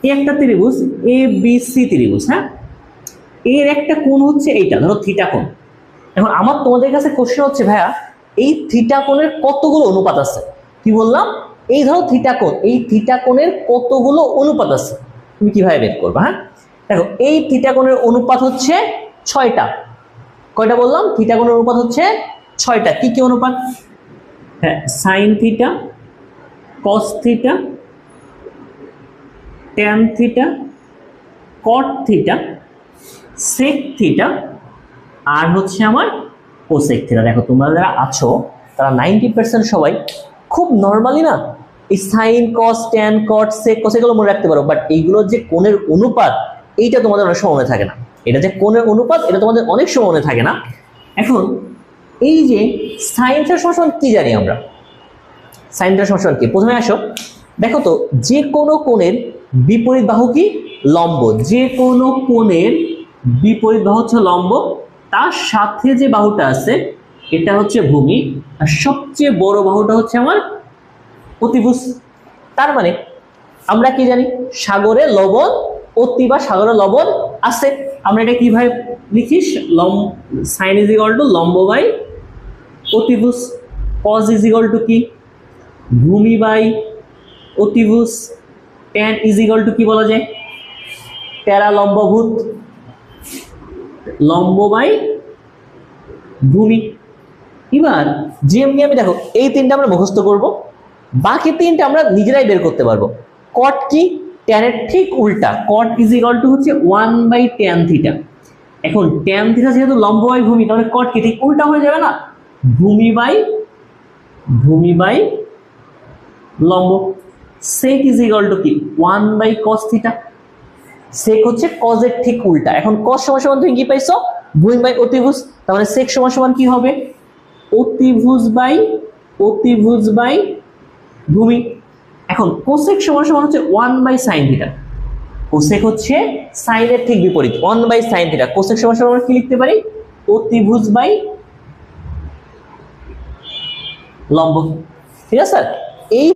এই একটা ত্রিভুজ এ বি সি ত্রিভুজ, হ্যাঁ, এর একটা কোণ হচ্ছে এইটা, ধরো থিটা কোণ। এখন আমার তোমাদের কাছে কোশ্চেন হচ্ছে ভাইয়া এই থিটা কোণের কতগুলো অনুপাত আছে? কি বললাম? এই ধরো থিটা কোণ, এই থিটা কোণের কতগুলো অনুপাত আছে তুমি কিভাবে বের করবে? হ্যাঁ, দেখো এই থিটা কোণের অনুপাত হচ্ছে 6টা। কয়টা বললাম? থিটা কোণের অনুপাত হচ্ছে 6টা। কি কি অনুপাত? হ্যাঁ, sine theta, cos theta, tan theta, cot theta, sec theta, আর হচ্ছে আমার কোসেক থিটা। দেখো তোমরা যারা আছো তারা 90% সবাই খুব নর্মালি না এই সাইন কস ট্যান কট সেক কোস এগুলো মনে রাখতে পারো, বাট এইগুলো যে কোণের অনুপাত এইটা তোমাদের অনেক সময় মনে থাকে না। এটা যে কোণের অনুপাত এটা তোমাদের অনেক সময় মনে থাকে না। এখন এই যে সাইন থিটার সমান কি জানি আমরা? সাইন থিটার সমান কি? প্রথমে আসো, দেখো তো যে কোনো কোণের বিপরীত বাহু কি? লম্ব। যে কোনো কোণের বিপরীত বাহু হচ্ছে লম্ব, তার সাথে যে বাহুটা আছে এটা হচ্ছে ভূমি, আর সবচেয়ে বড় বাহুটা হচ্ছে আমার অতিভুজ। তার মানে আমরা কি জানি? সাগরে লবণ অতি বা সাগরে লবণ আছে। আমরা এটা কিভাবে লিখি? সাইন ইজ ইকুয়াল টু লম্ব বাই অতিভুজ, কজ ইজ ইকুয়াল টু কি? ভূমি বাই অতিভুজ, ট্যান ইজ ইকুয়াল টু কি বলা যায়? প্যারা লম্বভূত, লম্ব বাই ভূমি। এবার যেমনি আমি দেখো এই তিনটা আমরা মুখস্থ করব, বাকি তিনটা আমরা নিজেরাই বের করতে পারবো। কট কি? ট্যানের ঠিক উল্টা, কট ইজ ইকুয়াল টু হচ্ছে 1/tan থিটা। এখন ট্যান থিটা যেহেতু লম্ব বাই ভূমি, তাহলে কট কি ঠিক উল্টা হয়ে যাবে না? ভূমি বাই লম্ব। সেক ইজ ইকুয়াল টু কি? 1/cos theta. সেক হচ্ছে কজের ঠিক উল্টা। এখন কস সমান সমান তুমি কি পাইছো? ভূমি বাই অতিভুজ। তার মানে সেক সমান সমান কি হবে? অতিভুজ বাই ভূমি। এখন কোসেক সমান সমান হচ্ছে 1/sin থিটা। কোসেক হচ্ছে সাইনের ঠিক বিপরীত, 1/sin থিটা। কোসেক সমান সমান কি লিখতে পারি? অতিভুজ বাই লম্ব। ঠিক আছে স্যার? এই